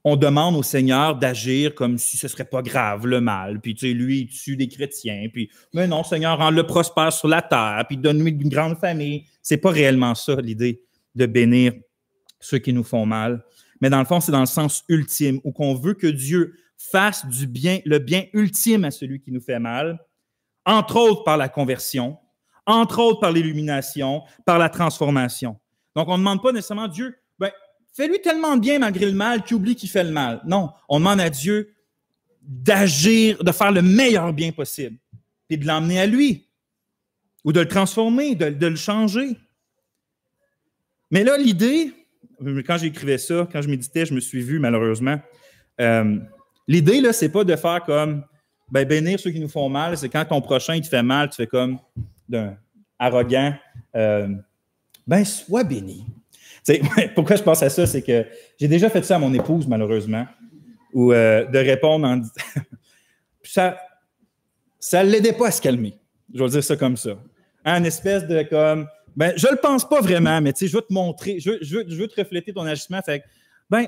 on demande au Seigneur d'agir comme si ce ne serait pas grave, le mal. Puis, tu sais, lui, il tue des chrétiens. Puis, mais non, Seigneur, rends-le prospère sur la terre. Puis, donne-lui une grande famille. Ce n'est pas réellement ça, l'idée de bénir ceux qui nous font mal. Mais dans le fond, c'est dans le sens ultime, où qu'on veut que Dieu fasse du bien, le bien ultime à celui qui nous fait mal, entre autres par la conversion, entre autres par l'illumination, par la transformation. Donc, on ne demande pas nécessairement Dieu, fais-lui tellement de bien malgré le mal qu'il oublie qu'il fait le mal. Non, on demande à Dieu d'agir, de faire le meilleur bien possible, puis de l'emmener à lui, ou de le transformer, de le changer. Mais là, l'idée, quand j'écrivais ça, quand je méditais, je me suis vu malheureusement, l'idée, là, c'est pas de faire comme, bénir ceux qui nous font mal, c'est quand ton prochain, il te fait mal, tu fais comme d'un arrogant, sois béni. T'sais, pourquoi je pense à ça, c'est que j'ai déjà fait ça à mon épouse, malheureusement, ou de répondre en disant... ça ne l'aidait pas à se calmer. Je vais dire ça comme ça. Une espèce de comme... je ne le pense pas vraiment, mais je veux te montrer, je veux te refléter ton agissement. Fait que,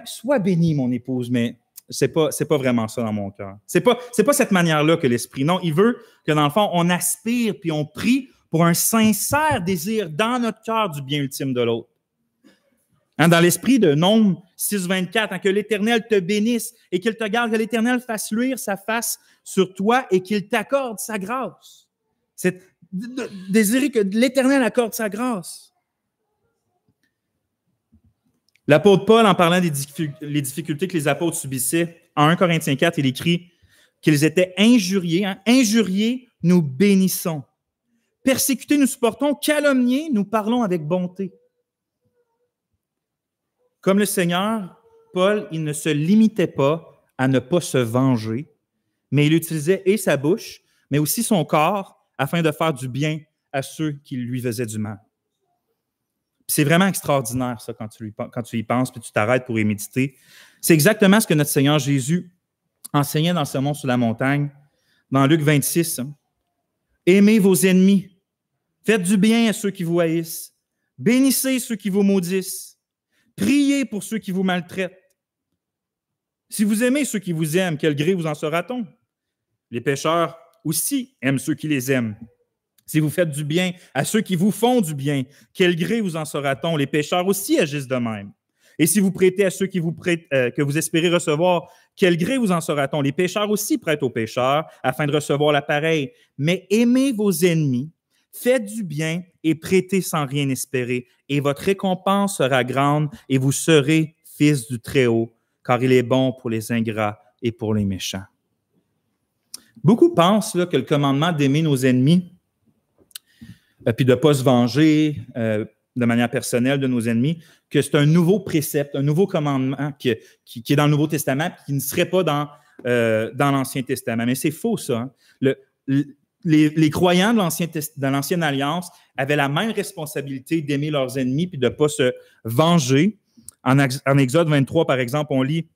sois béni, mon épouse, mais c'est pas vraiment ça dans mon cœur. C'est pas cette manière-là que l'Esprit... Non, il veut que, dans le fond, on aspire puis on prie pour un sincère désir dans notre cœur du bien ultime de l'autre. Dans l'esprit de Nombre 6,24, que l'Éternel te bénisse et qu'il te garde, que l'Éternel fasse luire sa face sur toi et qu'il t'accorde sa grâce. C'est désirer que l'Éternel accorde sa grâce. L'apôtre Paul, en parlant des difficultés que les apôtres subissaient, en 1 Corinthiens 4, il écrit qu'ils étaient injuriés. Injuriés, nous bénissons. Persécutés, nous supportons. Calomniés, nous parlons avec bonté. Comme le Seigneur, Paul, il ne se limitait pas à ne pas se venger, mais il utilisait et sa bouche, mais aussi son corps afin de faire du bien à ceux qui lui faisaient du mal. C'est vraiment extraordinaire, ça, quand tu y penses, puis tu t'arrêtes pour y méditer. C'est exactement ce que notre Seigneur Jésus enseignait dans le Sermon sur la montagne, dans Luc 26. Aimez vos ennemis, faites du bien à ceux qui vous haïssent, bénissez ceux qui vous maudissent, priez pour ceux qui vous maltraitent. Si vous aimez ceux qui vous aiment, quel gré vous en sera-t-on? Les pécheurs aussi aiment ceux qui les aiment. Si vous faites du bien à ceux qui vous font du bien, quel gré vous en sera-t-on? Les pécheurs aussi agissent de même. Et si vous prêtez à ceux qui vous prêtent, que vous espérez recevoir, quel gré vous en sera-t-on? Les pécheurs aussi prêtent aux pécheurs afin de recevoir l'appareil. Mais aimez vos ennemis, faites du bien et prêtez sans rien espérer, et votre récompense sera grande et vous serez fils du Très-Haut, car il est bon pour les ingrats et pour les méchants. Beaucoup pensent là, que le commandement d'aimer nos ennemis, puis de ne pas se venger de manière personnelle de nos ennemis, que c'est un nouveau précepte, un nouveau commandement qui est dans le Nouveau Testament, qui ne serait pas dans l'Ancien Testament. Mais c'est faux, ça. Hein? Les croyants de l'Ancienne Alliance avaient la même responsabilité d'aimer leurs ennemis puis de ne pas se venger. En Exode 23, par exemple, on lit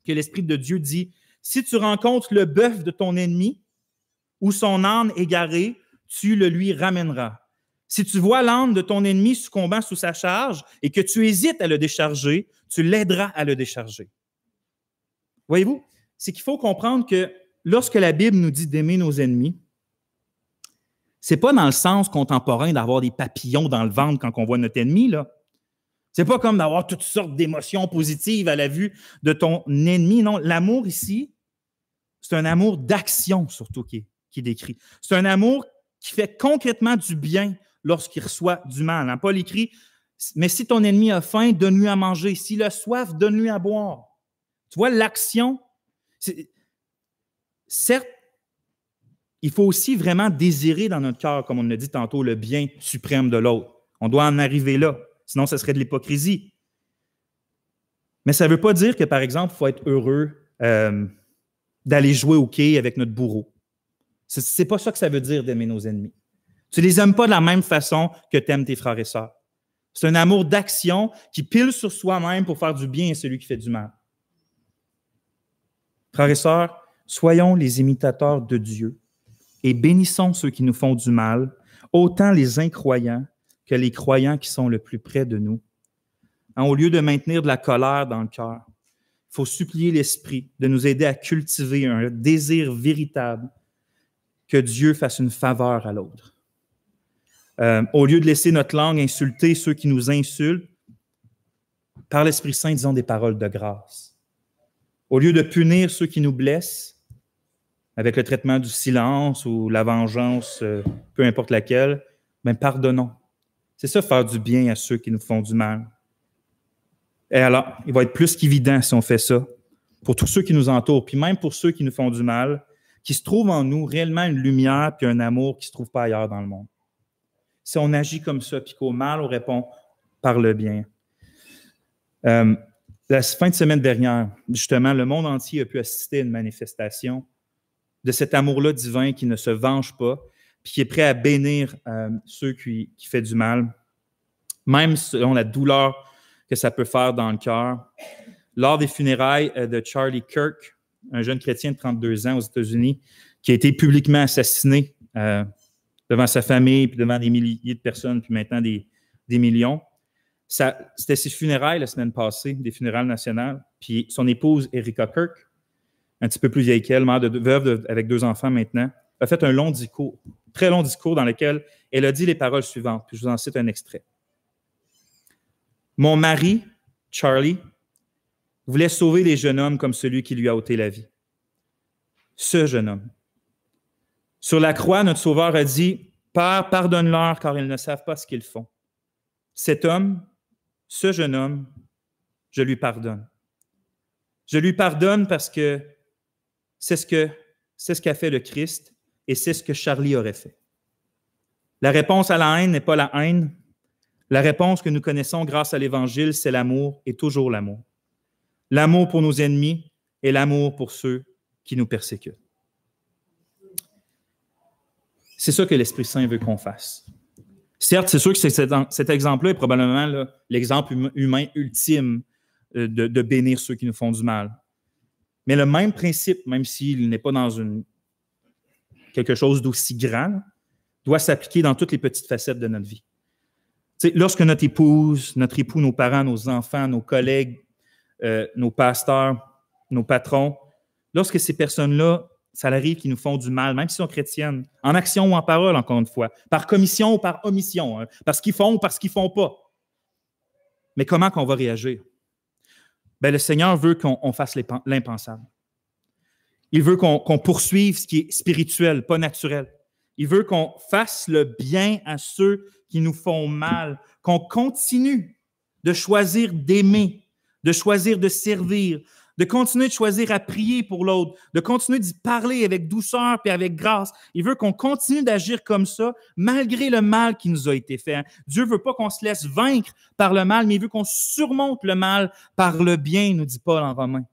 que l'Esprit de Dieu dit « Si tu rencontres le bœuf de ton ennemi ou son âne égaré, tu le lui ramèneras. Si tu vois l'âne de ton ennemi succombant sous sa charge et que tu hésites à le décharger, tu l'aideras à le décharger. » Voyez-vous, c'est qu'il faut comprendre que lorsque la Bible nous dit d'aimer nos ennemis, ce n'est pas dans le sens contemporain d'avoir des papillons dans le ventre quand on voit notre ennemi, là. Ce n'est pas comme d'avoir toutes sortes d'émotions positives à la vue de ton ennemi. Non, l'amour ici, c'est un amour d'action surtout qui est décrit. C'est un amour qui fait concrètement du bien lorsqu'il reçoit du mal. Hein? Paul écrit « Mais si ton ennemi a faim, donne-lui à manger. S'il a soif, donne-lui à boire. » Tu vois, l'action, certes, il faut aussi vraiment désirer dans notre cœur, comme on l'a dit tantôt, le bien suprême de l'autre. On doit en arriver là, sinon ce serait de l'hypocrisie. Mais ça ne veut pas dire que, par exemple, il faut être heureux d'aller jouer au quai avec notre bourreau. Ce n'est pas ça que ça veut dire d'aimer nos ennemis. Tu ne les aimes pas de la même façon que tu aimes tes frères et sœurs. C'est un amour d'action qui pile sur soi-même pour faire du bien à celui qui fait du mal. Frères et sœurs, soyons les imitateurs de Dieu et bénissons ceux qui nous font du mal, autant les incroyants que les croyants qui sont le plus près de nous. Hein, au lieu de maintenir de la colère dans le cœur, il faut supplier l'Esprit de nous aider à cultiver un désir véritable que Dieu fasse une faveur à l'autre. Au lieu de laisser notre langue insulter ceux qui nous insultent, par l'Esprit Saint, disons des paroles de grâce. Au lieu de punir ceux qui nous blessent, avec le traitement du silence ou la vengeance, peu importe laquelle, mais pardonnons. C'est ça, faire du bien à ceux qui nous font du mal. Et alors, il va être plus qu'évident si on fait ça, pour tous ceux qui nous entourent, puis même pour ceux qui nous font du mal, qu'il se trouve en nous réellement une lumière puis un amour qui ne se trouve pas ailleurs dans le monde. Si on agit comme ça, puis qu'au mal, on répond par le bien. La fin de semaine dernière, justement, le monde entier a pu assister à une manifestation de cet amour-là divin qui ne se venge pas, puis qui est prêt à bénir ceux qui font du mal, même selon la douleur que ça peut faire dans le cœur. Lors des funérailles de Charlie Kirk, un jeune chrétien de 32 ans aux États-Unis, qui a été publiquement assassiné devant sa famille, puis devant des milliers de personnes, puis maintenant des millions. C'était ses funérailles la semaine passée, des funérailles nationales. Puis son épouse, Erika Kirk, un petit peu plus vieille qu'elle, mère de veuve avec 2 enfants maintenant, a fait un long discours, très long discours dans lequel elle a dit les paroles suivantes. Puis je vous en cite un extrait. « Mon mari, Charlie, voulait sauver les jeunes hommes comme celui qui lui a ôté la vie. Ce jeune homme. Sur la croix, notre Sauveur a dit « Père, pardonne-leur car ils ne savent pas ce qu'ils font. » Cet homme, ce jeune homme, je lui pardonne. Je lui pardonne parce que c'est ce qu'a fait le Christ et c'est ce que Charlie aurait fait. La réponse à la haine n'est pas la haine. La réponse que nous connaissons grâce à l'Évangile, c'est l'amour et toujours l'amour. L'amour pour nos ennemis et l'amour pour ceux qui nous persécutent. C'est ça que l'Esprit Saint veut qu'on fasse. Certes, c'est sûr que cet exemple-là est probablement l'exemple humain ultime de bénir ceux qui nous font du mal. Mais le même principe, même s'il n'est pas dans quelque chose d'aussi grand, doit s'appliquer dans toutes les petites facettes de notre vie. Tu sais, lorsque notre épouse, notre époux, nos parents, nos enfants, nos collègues, nos pasteurs, nos patrons, lorsque ces personnes-là, ça arrive qu'ils nous font du mal, même s'ils sont chrétiennes, en action ou en parole, encore une fois, par commission ou par omission, hein, parce qu'ils font ou parce qu'ils ne font pas. Mais comment qu'on va réagir? Bien, le Seigneur veut qu'on fasse l'impensable. Il veut qu'on poursuive ce qui est spirituel, pas naturel. Il veut qu'on fasse le bien à ceux qui nous font mal, qu'on continue de choisir d'aimer, de choisir de servir, de continuer de choisir à prier pour l'autre, de continuer d'y parler avec douceur et avec grâce. Il veut qu'on continue d'agir comme ça, malgré le mal qui nous a été fait. Dieu ne veut pas qu'on se laisse vaincre par le mal, mais il veut qu'on surmonte le mal par le bien, nous dit Paul en Romains.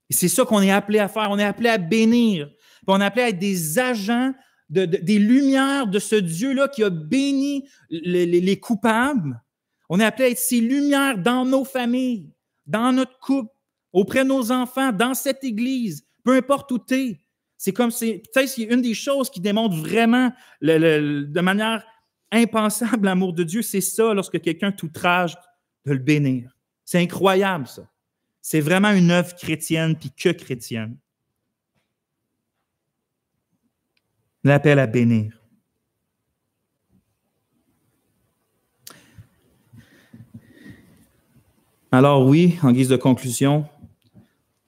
Et c'est ça qu'on est appelé à faire. On est appelé à bénir. Puis on est appelé à être des agents, des lumières de ce Dieu-là qui a béni les coupables. On est appelé à être ces lumières dans nos familles, dans notre couple, auprès de nos enfants, dans cette Église, peu importe où tu es. C'est comme peut-être c'est une des choses qui démontre vraiment de manière impensable l'amour de Dieu, c'est ça, lorsque quelqu'un t'outrage, de le bénir. C'est incroyable, ça. C'est vraiment une œuvre chrétienne, puis que chrétienne. L'appel à bénir. Alors oui, en guise de conclusion,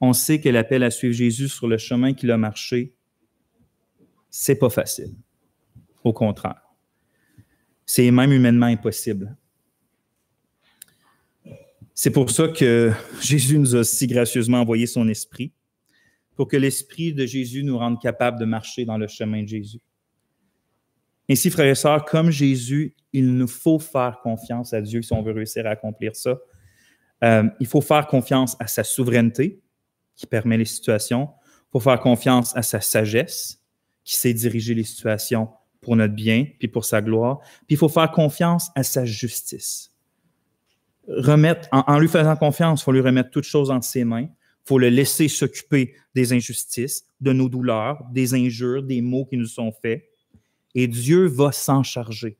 on sait que l'appel à suivre Jésus sur le chemin qu'il a marché, c'est pas facile. Au contraire. C'est même humainement impossible. C'est pour ça que Jésus nous a si gracieusement envoyé son Esprit, pour que l'Esprit de Jésus nous rende capables de marcher dans le chemin de Jésus. Ainsi, frères et sœurs, comme Jésus, il nous faut faire confiance à Dieu si on veut réussir à accomplir ça. Il faut faire confiance à sa souveraineté qui permet les situations. Il faut faire confiance à sa sagesse qui sait diriger les situations pour notre bien puis pour sa gloire. Puis il faut faire confiance à sa justice. En lui faisant confiance, il faut lui remettre toutes choses entre ses mains. Il faut le laisser s'occuper des injustices, de nos douleurs, des injures, des maux qui nous sont faits. Et Dieu va s'en charger.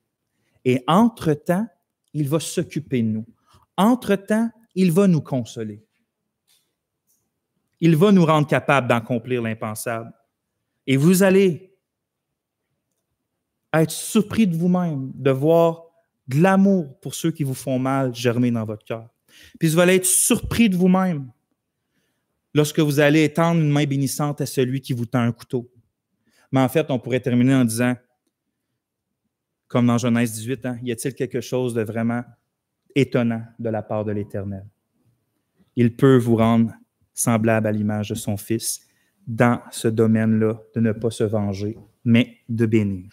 Et entre-temps, il va s'occuper de nous. Entre-temps, il va nous consoler. Il va nous rendre capables d'accomplir l'impensable. Et vous allez être surpris de vous-même, de voir de l'amour pour ceux qui vous font mal germer dans votre cœur. Puis vous allez être surpris de vous-même lorsque vous allez étendre une main bénissante à celui qui vous tend un couteau. Mais en fait, on pourrait terminer en disant, comme dans Genèse 18, y a-t-il quelque chose de vraiment étonnant de la part de l'Éternel? Il peut vous rendre semblable à l'image de son Fils dans ce domaine-là, de ne pas se venger, mais de bénir.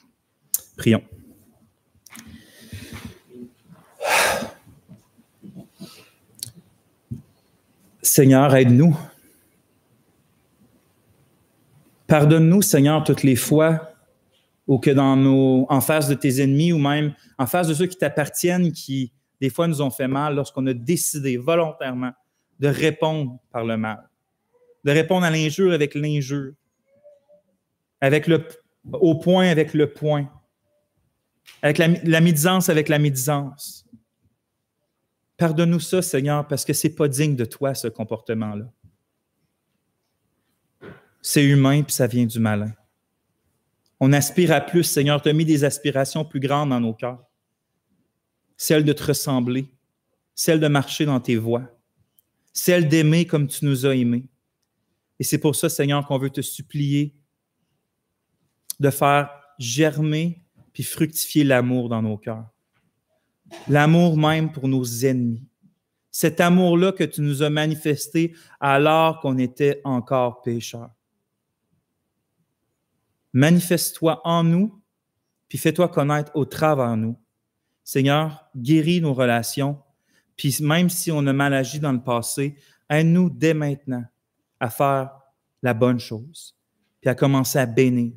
Prions. Seigneur, aide-nous. Pardonne-nous, Seigneur, toutes les fois où que en face de tes ennemis ou même en face de ceux qui t'appartiennent, qui des fois nous ont fait mal lorsqu'on a décidé volontairement de répondre par le mal, de répondre à l'injure avec l'injure, au point avec le point, avec la médisance avec la médisance. Pardonne-nous ça, Seigneur, parce que ce n'est pas digne de toi, ce comportement-là. C'est humain, puis ça vient du malin. On aspire à plus, Seigneur. Tu as mis des aspirations plus grandes dans nos cœurs. Celle de te ressembler, celle de marcher dans tes voies, celle d'aimer comme tu nous as aimés. Et c'est pour ça, Seigneur, qu'on veut te supplier de faire germer puis fructifier l'amour dans nos cœurs. L'amour même pour nos ennemis. Cet amour-là que tu nous as manifesté alors qu'on était encore pécheurs. Manifeste-toi en nous puis fais-toi connaître au travers nous. Seigneur, guéris nos relations, puis même si on a mal agi dans le passé, aide-nous dès maintenant à faire la bonne chose, puis à commencer à bénir,